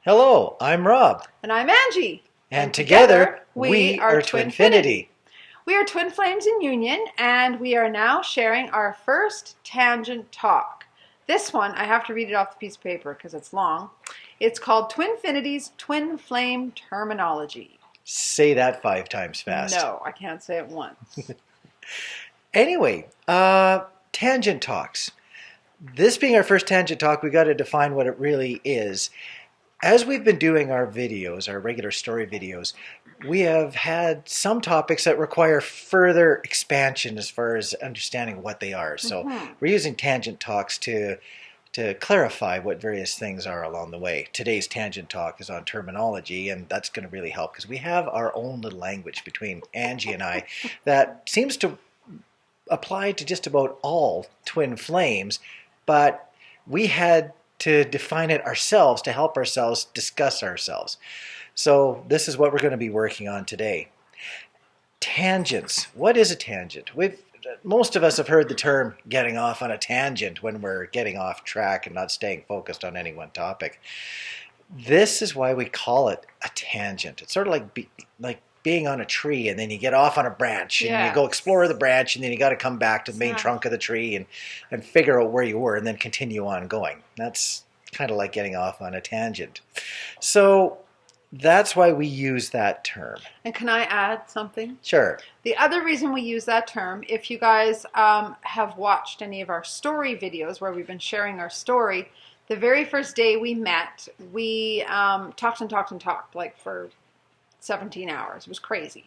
Hello, I'm Rob. And I'm Angie. And together we are TwinFinity. We are twin flames in union, and we are now sharing our first tangent talk. This one, I have to read it off the piece of paper because it's long. It's called TwinFinity's Twin Flame Terminology. Say that 5 times fast. No, I can't say it once. Anyway, tangent talks. This being our first tangent talk, we got to define what it really is. As we've been doing our videos, our regular story videos, we have had some topics that require further expansion as far as understanding what they are. So we're using tangent talks to clarify what various things are along the way. Today's tangent talk is on terminology, and that's going to really help because we have our own little language between Angie and I that seems to apply to just about all twin flames, but we had to define it ourselves to help ourselves discuss ourselves. So this is what we're going to be working on today. Tangents. What is a tangent? Most of us have heard the term getting off on a tangent when we're getting off track and not staying focused on any one topic. This is why we call it a tangent. It's sort of like being on a tree and then you get off on a branch and you go explore the branch and then you got to come back to the main trunk of the tree and figure out where you were and then continue on going. That's kind of like getting off on a tangent. So that's why we use that term. And can I add something? Sure. The other reason we use that term, if you guys have watched any of our story videos where we've been sharing our story, the very first day we met, we talked and talked and talked like for 17 hours. It was crazy.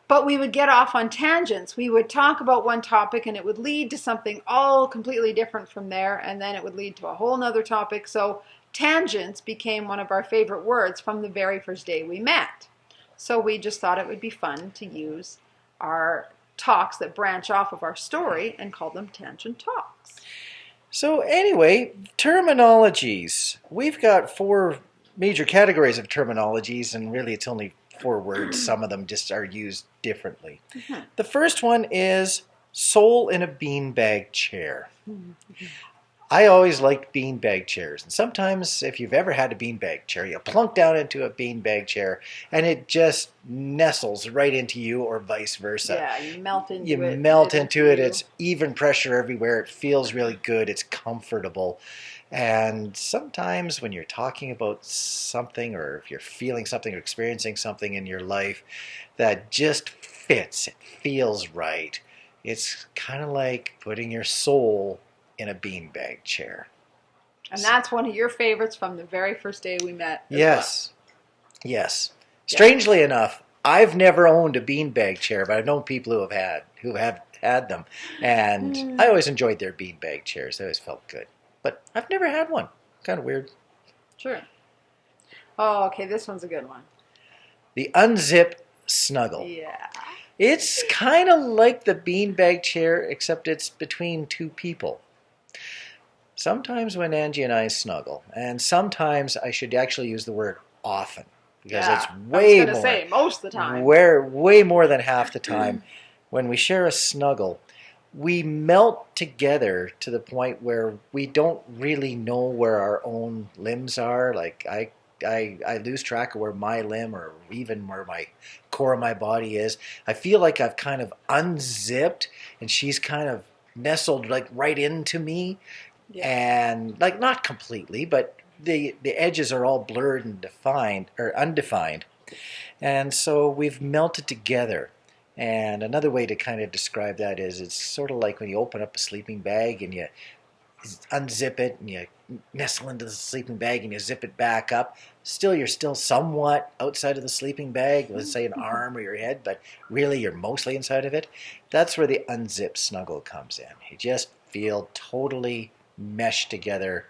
But we would get off on tangents. We would talk about one topic and it would lead to something all completely different from there, and then it would lead to a whole nother topic. So tangents became one of our favorite words from the very first day we met. So we just thought it would be fun to use our talks that branch off of our story and call them tangent talks. So anyway, terminologies. We've got 4 major categories of terminologies, and really it's only 4 words. Some of them just are used differently. The first one is soul in a beanbag chair. I always liked beanbag chairs, and sometimes if you've ever had a beanbag chair, you plunk down into a beanbag chair and it just nestles right into you, or vice versa. Yeah, you melt into it. You melt into it. It's even pressure everywhere. It feels really good. It's comfortable. And sometimes when you're talking about something, or if you're feeling something or experiencing something in your life that just fits, it feels right, it's kind of like putting your soul in a beanbag chair. And that's one of your favorites from the very first day we met. Yes. Yes. Strangely enough, I've never owned a beanbag chair, but I've known people who have had them. And I always enjoyed their beanbag chairs. They always felt good. But I've never had one. Kind of weird. Sure. Oh, okay, this one's a good one. The Unzip snuggle. Yeah. It's kind of like the beanbag chair, except it's between 2 people. Sometimes when Angie and I snuggle, and sometimes I should actually use the word often, because it's way more. I was going to say most of the time. Way more than half the time. When we share a snuggle, we melt together to the point where we don't really know where our own limbs are. Like I lose track of where my limb or even where my core of my body is. I feel like I've kind of unzipped and she's kind of nestled like right into me. Yeah. And like not completely, but the edges are all blurred and defined or undefined. And so we've melted together. And another way to kind of describe that is it's sort of like when you open up a sleeping bag and you unzip it and you nestle into the sleeping bag and you zip it back up. You're still somewhat outside of the sleeping bag, let's say an arm or your head, but really you're mostly inside of it. That's where the unzip snuggle comes in. You just feel totally meshed together,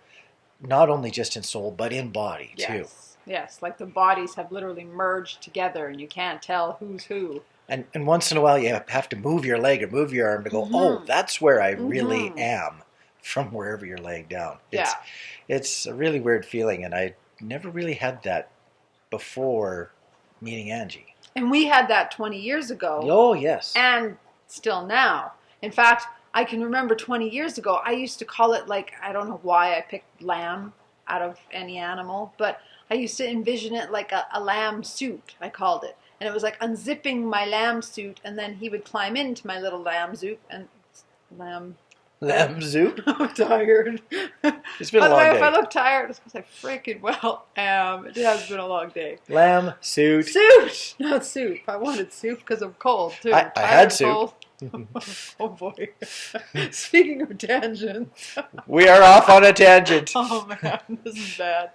not only just in soul, but in body too. Yes, like the bodies have literally merged together and you can't tell who's who. And once in a while you have to move your leg or move your arm to go, oh, that's where I really am, from wherever you're laying down. It's a really weird feeling, and I never really had that before meeting Angie. And we had that 20 years ago. Oh, yes. And still now. In fact, I can remember 20 years ago, I used to call it, like, I don't know why I picked lamb out of any animal, but I used to envision it like a lamb suit, I called it. And it was like unzipping my lamb suit, and then he would climb into my little lamb suit and lamb. Lamb soup? I'm tired. It's been By a the long way, day. if I look tired, it's because I freaking well am. It has been a long day. Lamb suit. Suit, not soup. I wanted soup because I'm cold too. I had soup. Cold. Oh boy. Speaking of tangents. We are off on a tangent. Oh man, this is bad.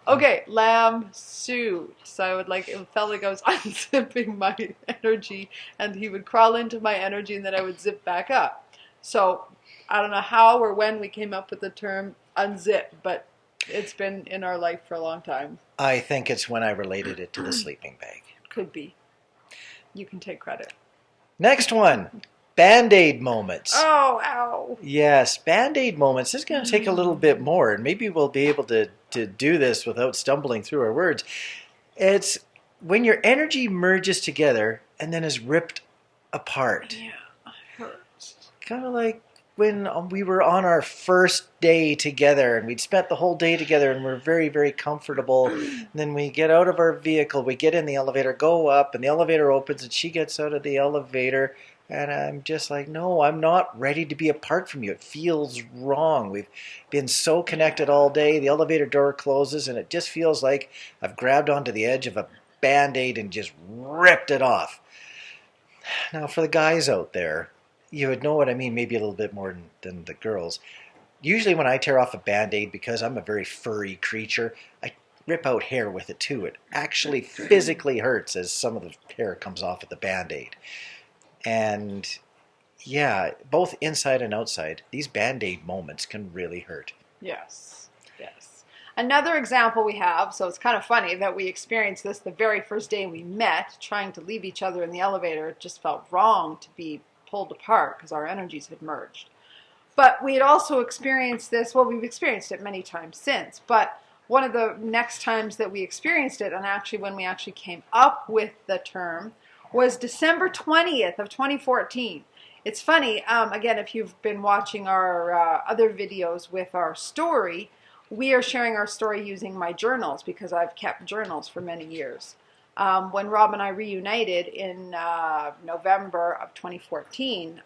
Okay, lamb suit. So I would like, it felt like I was unzipping my energy, and he would crawl into my energy, and then I would zip back up. So I don't know how or when we came up with the term unzip, but it's been in our life for a long time. I think it's when I related it to the sleeping bag. Could be. You can take credit. Next one, Bandaid moments. Oh, ow. Yes, Bandaid moments. This is going to take a little bit more, and maybe we'll be able to do this without stumbling through our words. It's when your energy merges together and then is ripped apart. Yeah, it hurts. Kind of like when we were on our first day together, and we'd spent the whole day together, and we're very, very comfortable. And then we get out of our vehicle, we get in the elevator, go up, and the elevator opens, and she gets out of the elevator, and I'm just like, no, I'm not ready to be apart from you. It feels wrong. We've been so connected all day. The elevator door closes, and it just feels like I've grabbed onto the edge of a Band-Aid and just ripped it off. Now, for the guys out there, you would know what I mean, maybe a little bit more than the girls. Usually when I tear off a Band-Aid, because I'm a very furry creature, I rip out hair with it too. It actually physically hurts as some of the hair comes off of the Band-Aid. And yeah, both inside and outside, these Band-Aid moments can really hurt. Yes, yes. Another example we have, so it's kind of funny that we experienced this the very first day we met, trying to leave each other in the elevator. It just felt wrong to be pulled apart because our energies had merged. But we had also experienced this, well, we've experienced it many times since, but one of the next times that we experienced it, and actually when we actually came up with the term, was December 20th of 2014. It's funny, again, if you've been watching our other videos with our story, we are sharing our story using my journals because I've kept journals for many years. When Rob and I reunited in November of 2014,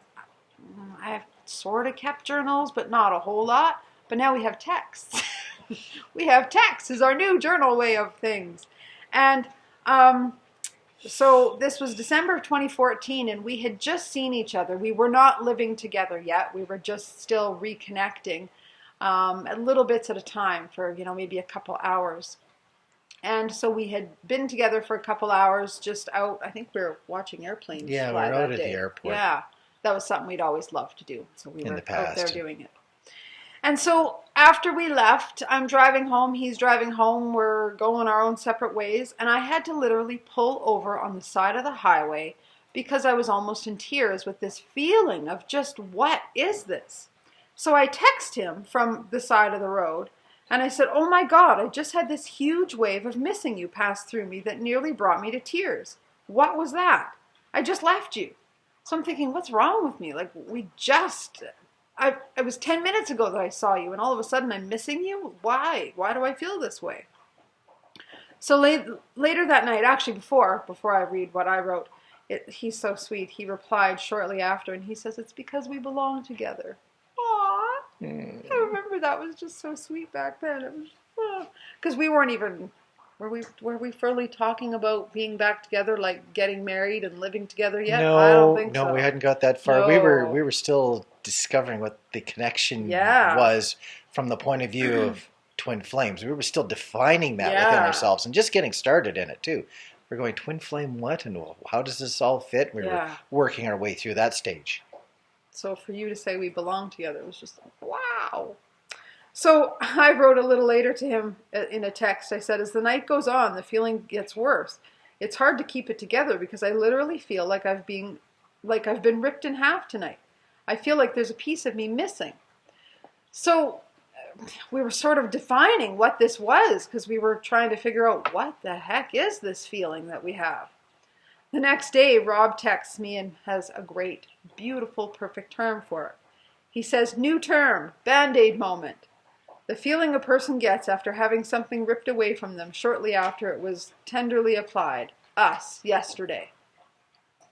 I have sort of kept journals, but not a whole lot. But now we have texts. We have texts is our new journal way of things. And so this was December of 2014, and we had just seen each other. We were not living together yet. We were just still reconnecting at little bits at a time for, maybe a couple hours. And so we had been together for a couple hours just out. I think we were watching airplanes. Yeah, we fly were that out at day. the airport. Yeah, that was something we'd always loved to do. So we In were the past. out there doing it. And so after we left, I'm driving home, he's driving home, we're going our own separate ways, and I had to literally pull over on the side of the highway because I was almost in tears with this feeling of just, what is this? So I text him from the side of the road, and I said, oh my God, I just had this huge wave of missing you pass through me that nearly brought me to tears. What was that? I just left you. So I'm thinking, what's wrong with me? Like, it was 10 minutes ago that I saw you, and all of a sudden I'm missing you? Why? Why do I feel this way? So later that night, actually before I read what I wrote, he's so sweet. He replied shortly after, and he says, it's because we belong together. Aww. I remember that was just so sweet back then. It was, because we weren't even, were we fully talking about being back together, like getting married and living together yet? No, I don't think so. No, we hadn't got that far. No. We were still discovering what the connection was from the point of view of twin flames. We were still defining that within ourselves and just getting started in it too. We're going, twin flame what? And how does this all fit? We were working our way through that stage. So for you to say we belong together was just like, wow. So I wrote a little later to him in a text. I said, as the night goes on, the feeling gets worse. It's hard to keep it together because I literally feel like I've been ripped in half tonight. I feel like there's a piece of me missing. So we were sort of defining what this was because we were trying to figure out what the heck is this feeling that we have. The next day, Rob texts me and has a great, beautiful, perfect term for it. He says, new term, Band-Aid moment. The feeling a person gets after having something ripped away from them shortly after it was tenderly applied. Us, yesterday.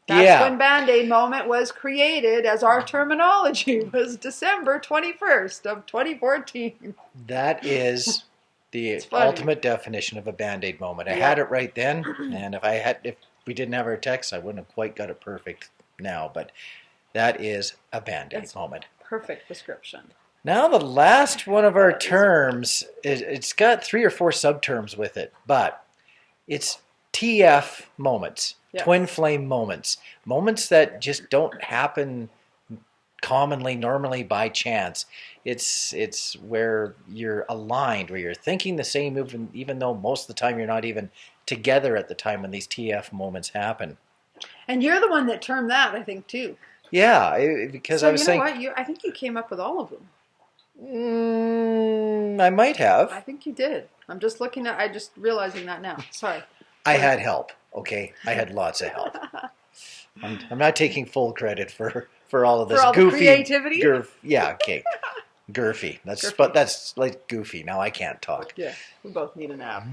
That's when Bandaid moment was created, as our terminology was December 21st of 2014. That is the ultimate definition of a Bandaid moment. I had it right then, and if we didn't have our text, I wouldn't have quite got it perfect now, but that is a Bandaid moment. Perfect description. Now the last one of our terms, it's got 3 or 4 subterms with it, but it's TF moments. Twin flame moments. Moments that just don't happen commonly, normally by chance. It's where you're aligned, where you're thinking the same, even though most of the time you're not even together at the time when these TF moments happen. And you're the one that termed that, I think, too. Yeah, because I was saying... I think you came up with all of them. I might have. I think you did. I'm just realizing that now. Sorry. I had help. Okay, I had lots of help. I'm not taking full credit for all of this goofy creativity. Yeah, okay, goofy. That's like goofy. Now I can't talk. Yeah, we both need a nap.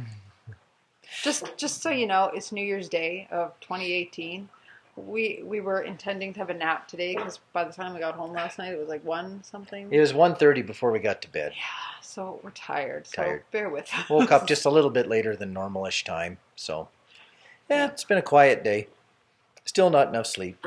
Just so you know, it's New Year's Day of 2018. We were intending to have a nap today because by the time we got home last night, it was like 1 something. It was 1:30 before we got to bed. Yeah, so we're tired. So bear with us. Woke up just a little bit later than normalish time. So yeah, it's been a quiet day. Still not enough sleep.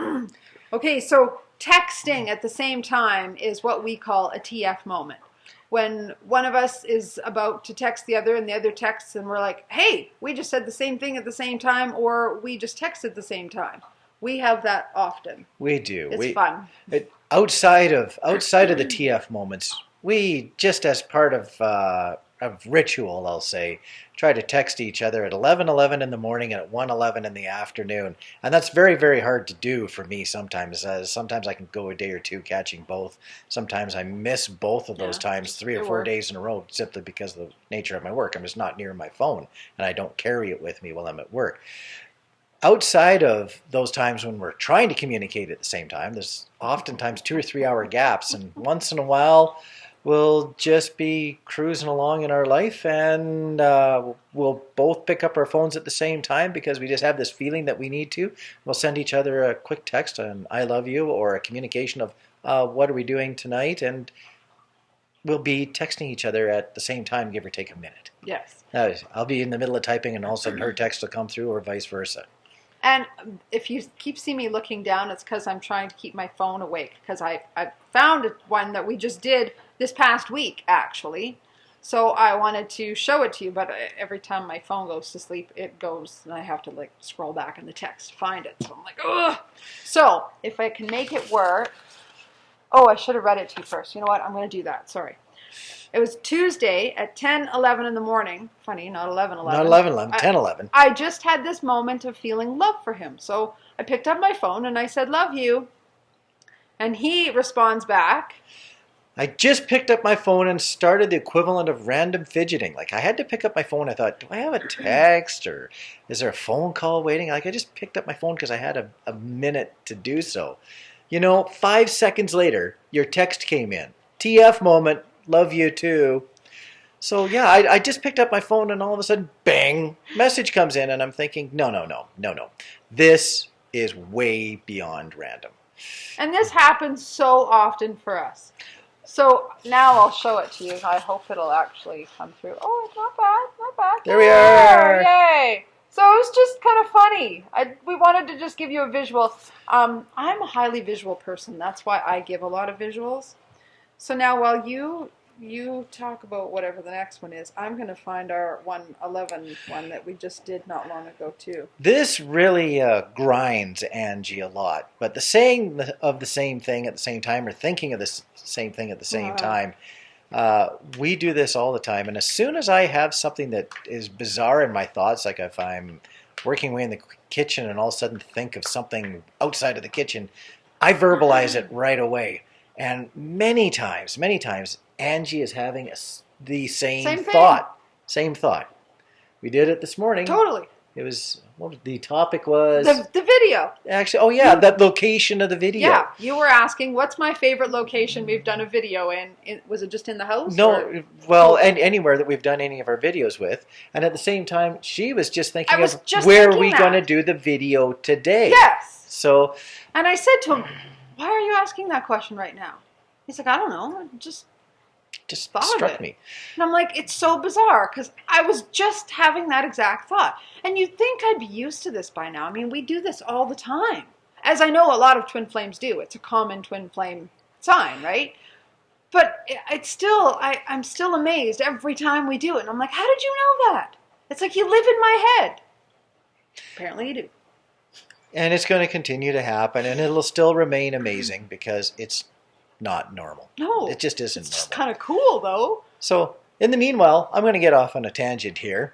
Okay, so texting at the same time is what we call a TF moment. When one of us is about to text the other and the other texts and we're like, hey, we just said the same thing at the same time, or we just texted at the same time. We have that often. We do. It's fun. Outside of the TF moments, we just as part of ritual, I'll say, try to text each other at 11:11 in the morning and at 1:11 in the afternoon, and that's very, very hard to do for me sometimes. Sometimes I can go a day or two catching both. Sometimes I miss both of those times 3 or 4 days in a row simply because of the nature of my work. I'm just not near my phone, and I don't carry it with me while I'm at work. Outside of those times when we're trying to communicate at the same time, there's oftentimes 2 or 3 hour gaps, and once in a while we'll just be cruising along in our life and we'll both pick up our phones at the same time because we just have this feeling that we need to. We'll send each other a quick text on I love you or a communication of what are we doing tonight, and we'll be texting each other at the same time, give or take a minute. Yes. I'll be in the middle of typing and all of a sudden her text will come through or vice versa. And if you keep seeing me looking down, it's because I'm trying to keep my phone awake. Because I found one that we just did this past week, actually. So I wanted to show it to you, but every time my phone goes to sleep, it goes, and I have to like scroll back in the text to find it. So I'm like, ugh. So if I can make it work. Oh, I should have read it to you first. You know what? I'm going to do that. Sorry. It was Tuesday at 10:11 in the morning. Funny, not 11:11. Not 11:11, 10:11. I just had this moment of feeling love for him. So I picked up my phone and I said, love you. And he responds back. I just picked up my phone and started the equivalent of random fidgeting. Like I had to pick up my phone. I thought, do I have a text or is there a phone call waiting? Like I just picked up my phone because I had a minute to do so. 5 seconds later, your text came in. TF moment. Love you too. So yeah, I just picked up my phone and all of a sudden, bang, message comes in and I'm thinking, no. This is way beyond random. And this happens so often for us. So now I'll show it to you. I hope it'll actually come through. Oh, it's not bad. There we are. Yay. So it was just kind of funny. We wanted to just give you a visual. I'm a highly visual person. That's why I give a lot of visuals. So now while you talk about whatever the next one is, I'm going to find our 1:11 one that we just did not long ago too. This really grinds Angie a lot. But the saying of the same thing at the same time or thinking of the same thing at the same time, we do this all the time. And as soon as I have something that is bizarre in my thoughts, like if I'm working away in the kitchen and all of a sudden think of something outside of the kitchen, I verbalize it right away. And many times, Angie is having the same thought. Same thought. We did it this morning. Totally. It was, what the topic was? The video. Actually, oh yeah, that location of the video. Yeah, you were asking, what's my favorite location we've done a video in? Was it just in the house? No, well, and anywhere that we've done any of our videos with. And at the same time, she was just thinking of where are we going to do the video today. Yes. So. And I said to him, why are you asking that question right now? He's like, I don't know. It just struck me. And I'm like, it's so bizarre because I was just having that exact thought. And you'd think I'd be used to this by now. I mean, we do this all the time. As I know a lot of twin flames do. It's a common twin flame sign, right? But it's still, I'm still amazed every time we do it. And I'm like, how did you know that? It's like you live in my head. Apparently you do. And it's going to continue to happen. And it'll still remain amazing because it's not normal. No. It just isn't normal. It's just kind of cool, though. So, in the meanwhile, I'm going to get off on a tangent here.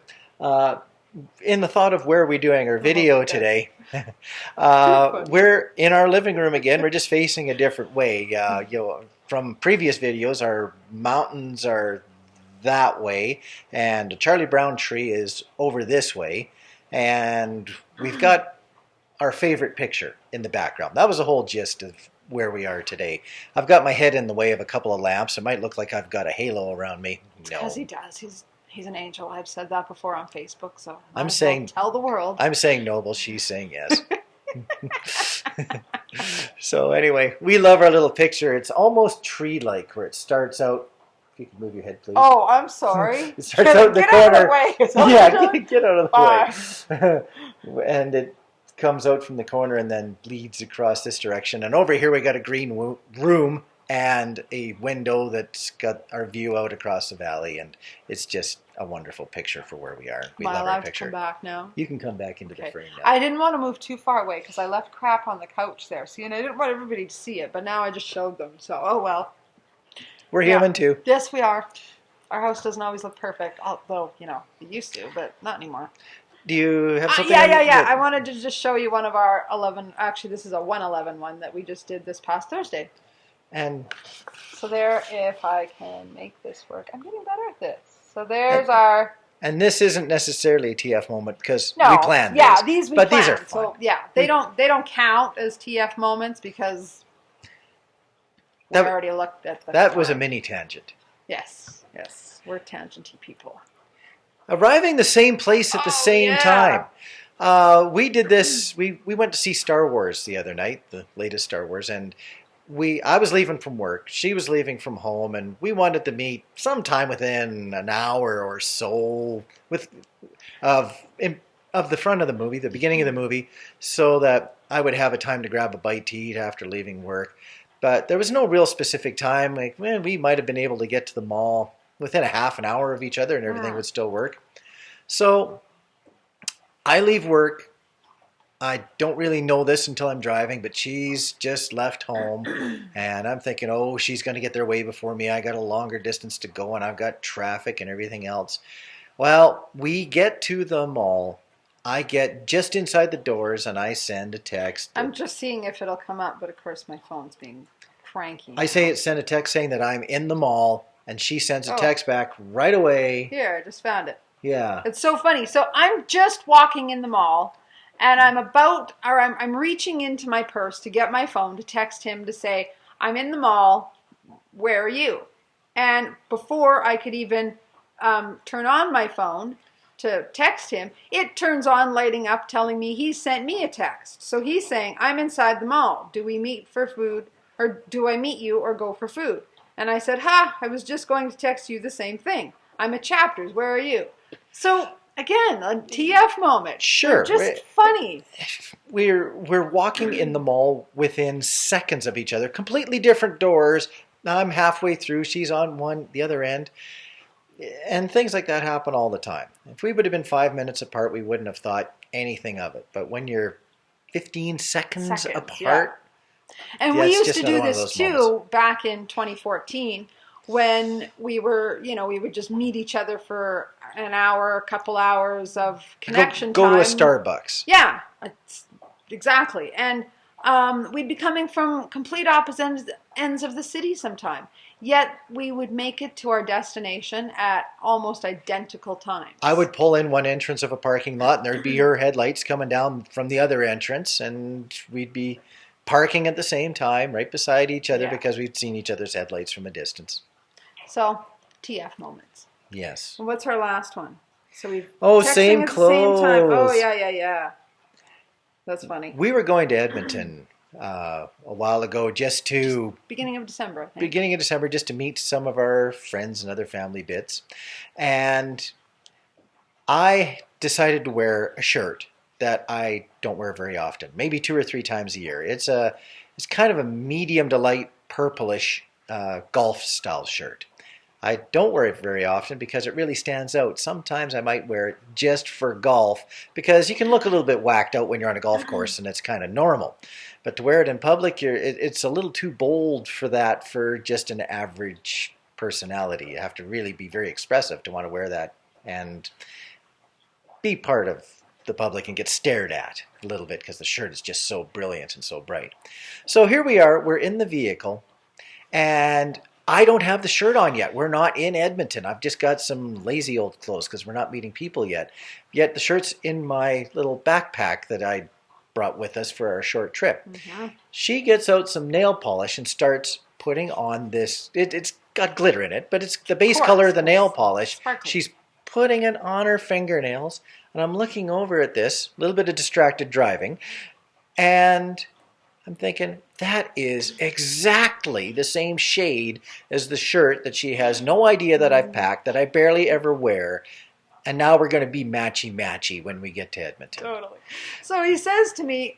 In the thought of where we're doing our video today, we're in our living room again. We're just facing a different way. From previous videos, our mountains are that way, and the Charlie Brown tree is over this way, and we've got our favorite picture in the background. That was the whole gist of where we are today. I've got my head in the way of a couple of lamps. It might look like I've got a halo around me. No. Because he does. He's an angel. I've said that before on Facebook, so I'm saying tell the world. I'm saying noble. She's saying yes. So anyway, we love our little picture. It's almost tree-like, where it starts out. If you could move your head, please. Oh, I'm sorry. It starts out in the corner. Get out of the way. And it comes out from the corner and then bleeds across this direction. And over here we got a green room and a window that's got our view out across the valley, and it's just a wonderful picture for where we are. We love our picture. To come back now? You can come back into the frame now. I didn't want to move too far away because I left crap on the couch there. See, and I didn't want everybody to see it, but now I just showed them. So, oh well. We're human too. Yes, we are. Our house doesn't always look perfect, although, it used to, but not anymore. Do you have something? Yeah. I wanted to just show you one of our 11. Actually, this is a 111 one that we just did this past Thursday. And so there, if I can make this work, I'm getting better at this. So there's our. And this isn't necessarily a TF moment because we planned. Yeah, these we planned. These are fun. So yeah, they don't count as TF moments because we already looked at them. That was a mini tangent. Yes, we're tangenty people. Arriving the same place at the same time. We did this. We went to see Star Wars the other night, the latest Star Wars, and I was leaving from work. She was leaving from home, and we wanted to meet sometime within an hour or so of the front of the movie, the beginning of the movie, so that I would have a time to grab a bite to eat after leaving work. But there was no real specific time. Like, we might have been able to get to the mall within a half an hour of each other, and everything would still work. So I leave work. I don't really know this until I'm driving, but she's just left home, and I'm thinking, oh, she's going to get there way before me. I got a longer distance to go, and I've got traffic and everything else. Well, we get to the mall. I get just inside the doors, and I send a text. I'm just seeing if it'll come up, but of course my phone's being cranky. I send a text saying that I'm in the mall, and she sends a text back right away. Here, I just found it. Yeah. It's so funny. So I'm just walking in the mall, and I'm reaching into my purse to get my phone to text him to say, I'm in the mall, where are you? And before I could even turn on my phone to text him, it turns on lighting up telling me he sent me a text. So he's saying, I'm inside the mall. Do we meet for food, or do I meet you or go for food? And I said, I was just going to text you the same thing. I'm at Chapters. Where are you? So again, a TF moment. Sure. They're just funny. We're walking in the mall within seconds of each other. Completely different doors. I'm halfway through. She's on the other end. And things like that happen all the time. If we would have been 5 minutes apart, we wouldn't have thought anything of it. But when you're 15 seconds apart... Yeah. And we used to do this too back in 2014 when we were, we would just meet each other for an hour, a couple hours of connection time. Go to a Starbucks. Yeah, exactly. And we'd be coming from complete opposite ends of the city sometime. Yet we would make it to our destination at almost identical times. I would pull in one entrance of a parking lot, and there'd be her headlights coming down from the other entrance, and we'd be parking at the same time, right beside each other, because we'd seen each other's headlights from a distance. So, TF moments. Yes. And what's our last one? So we've same at clothes. the same time. Oh, yeah. That's funny. We were going to Edmonton a while ago, just to beginning of December, I think. Beginning of December, just to meet some of our friends and other family bits. And I decided to wear a shirt that I don't wear very often, maybe 2 or 3 times a year. It's kind of a medium to light purplish golf style shirt. I don't wear it very often because it really stands out. Sometimes I might wear it just for golf because you can look a little bit whacked out when you're on a golf course, and it's kind of normal. But to wear it in public, it's a little too bold for that for just an average personality. You have to really be very expressive to want to wear that and be part of the public and get stared at a little bit because the shirt is just so brilliant and so bright. So here we are, we're in the vehicle, and I don't have the shirt on yet. We're not in Edmonton. I've just got some lazy old clothes because we're not meeting people yet. Yet the shirt's in my little backpack that I brought with us for our short trip. Mm-hmm. She gets out some nail polish and starts putting on this. It's got glitter in it, but it's the base color of the nail polish. Sparkly. She's putting it on her fingernails, and I'm looking over at this, a little bit of distracted driving, and I'm thinking, that is exactly the same shade as the shirt that she has no idea that I've packed, that I barely ever wear. And now we're going to be matchy-matchy when we get to Edmonton. Totally. So he says to me,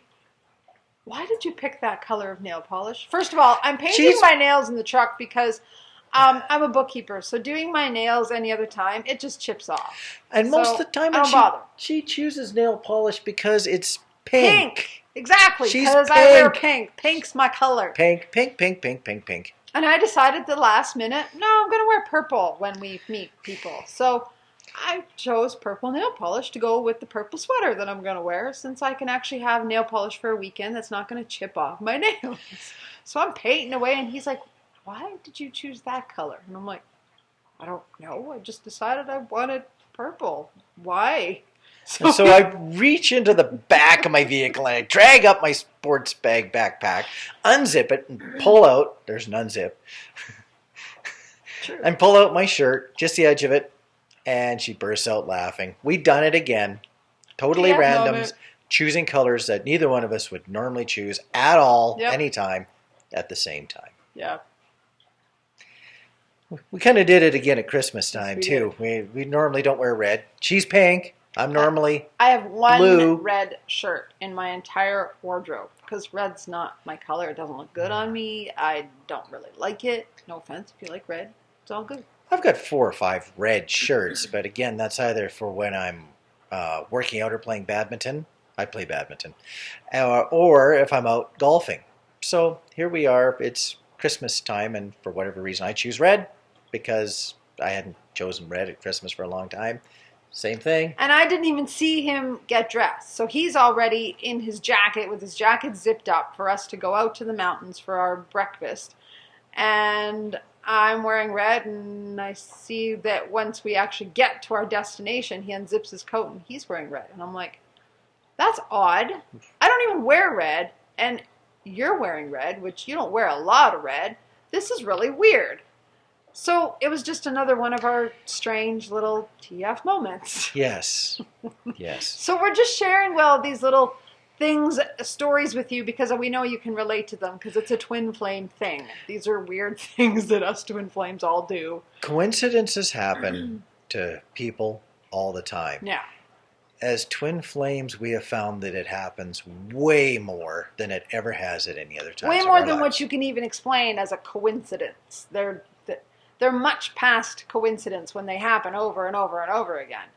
why did you pick that color of nail polish? First of all, I'm painting my nails in the truck because I'm a bookkeeper. So doing my nails any other time, it just chips off. And most of the time I don't bother. She chooses nail polish because it's pink. Exactly, because I wear pink. Pink's my color. Pink. And I decided at the last minute, no, I'm going to wear purple when we meet people. So I chose purple nail polish to go with the purple sweater that I'm going to wear, since I can actually have nail polish for a weekend that's not going to chip off my nails. So I'm painting away, and he's like, why did you choose that color? And I'm like, I don't know. I just decided I wanted purple. Why? So I reach into the back of my vehicle and I drag up my sports bag backpack, unzip it, and pull out. There's an unzip. True. And pull out my shirt, just the edge of it, and she bursts out laughing. We'd done it again. Totally random, choosing colors that neither one of us would normally choose at all, anytime, at the same time. Yeah. We kind of did it again at Christmas time, too. We normally don't wear red. She's pink. I'm normally I have one blue. red shirt in my entire wardrobe because red's not my color. It doesn't look good on me. I don't really like it. No offense if you like red. It's all good. I've got 4 or 5 red shirts, but again, that's either for when I'm working out or playing badminton. I play badminton. Or if I'm out golfing. So here we are. It's Christmas time, and for whatever reason, I choose red because I hadn't chosen red at Christmas for a long time. Same thing. And I didn't even see him get dressed. So he's already in his jacket with his jacket zipped up for us to go out to the mountains for our breakfast. And I'm wearing red, and I see that once we actually get to our destination, he unzips his coat and he's wearing red. And I'm like, that's odd. I don't even wear red, and you're wearing red, which you don't wear a lot of red. This is really weird. So it was just another one of our strange little TF moments. Yes. Yes. So we're just sharing, these little things, stories with you because we know you can relate to them because it's a twin flame thing. These are weird things that us twin flames all do. Coincidences happen to people all the time. Yeah. As twin flames, we have found that it happens way more than it ever has at any other time. Way more than what you can even explain as a coincidence. They're much past coincidence when they happen over and over and over again.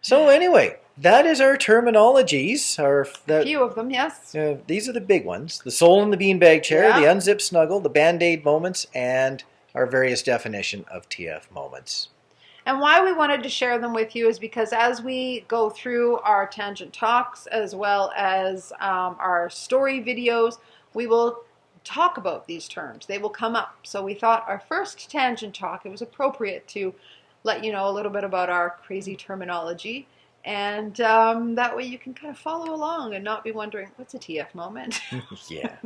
So anyway, that is our terminologies. A few of them, yes. These are the big ones. The soul in the beanbag chair, the unzip snuggle, the Bandaid moments, and our various definition of TF moments. And why we wanted to share them with you is because as we go through our tangent talks as well as our story videos, we will talk about these terms. They will come up. So we thought our first tangent talk, it was appropriate to let you know a little bit about our crazy terminology. And that way you can kind of follow along and not be wondering, what's a TF moment? Yeah.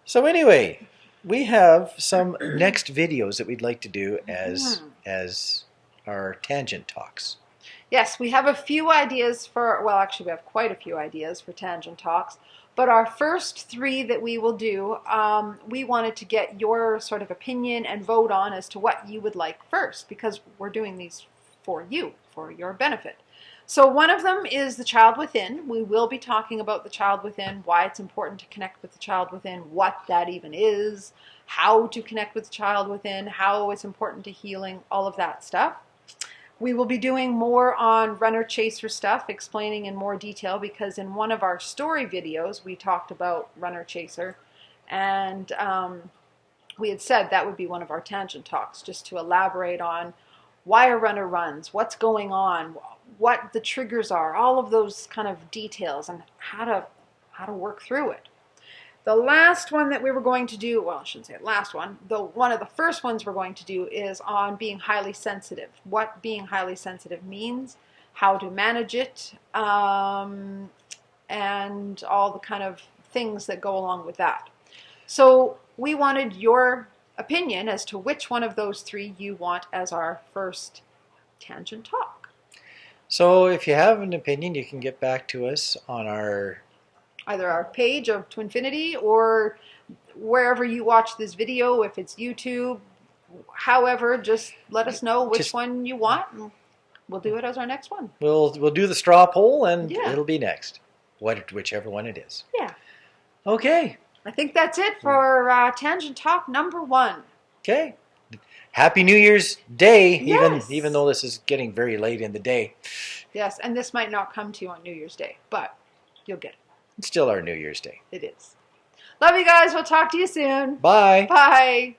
So anyway, we have some next videos that we'd like to do as our tangent talks. Yes, we have a few ideas for, well, actually we have quite a few ideas for tangent talks. But our first 3 that we will do, we wanted to get your sort of opinion and vote on as to what you would like first, because we're doing these for you, for your benefit. So one of them is the child within. We will be talking about the child within, why it's important to connect with the child within, what that even is, how to connect with the child within, how it's important to healing, all of that stuff. We will be doing more on runner-chaser stuff, explaining in more detail, because in one of our story videos, we talked about runner-chaser, and we had said that would be one of our tangent talks, just to elaborate on why a runner runs, what's going on, what the triggers are, all of those kind of details, and how to work through it. The last one that we were going to do, well, I shouldn't say the last one, one of the first ones we're going to do is on being highly sensitive. What being highly sensitive means, how to manage it, and all the kind of things that go along with that. So we wanted your opinion as to which one of those 3 you want as our first tangent talk. So if you have an opinion, you can get back to us on our either our page of TwinFinity or wherever you watch this video, if it's YouTube. However, just let us know which one you want, and we'll do it as our next one. We'll do the straw poll, and it'll be next, whichever one it is. Yeah. Okay. I think that's it for Tangent Talk number 1. Okay. Happy New Year's Day, Yes. even though this is getting very late in the day. Yes, and this might not come to you on New Year's Day, but you'll get it. It's still our New Year's Day. It is. Love you guys. We'll talk to you soon. Bye. Bye.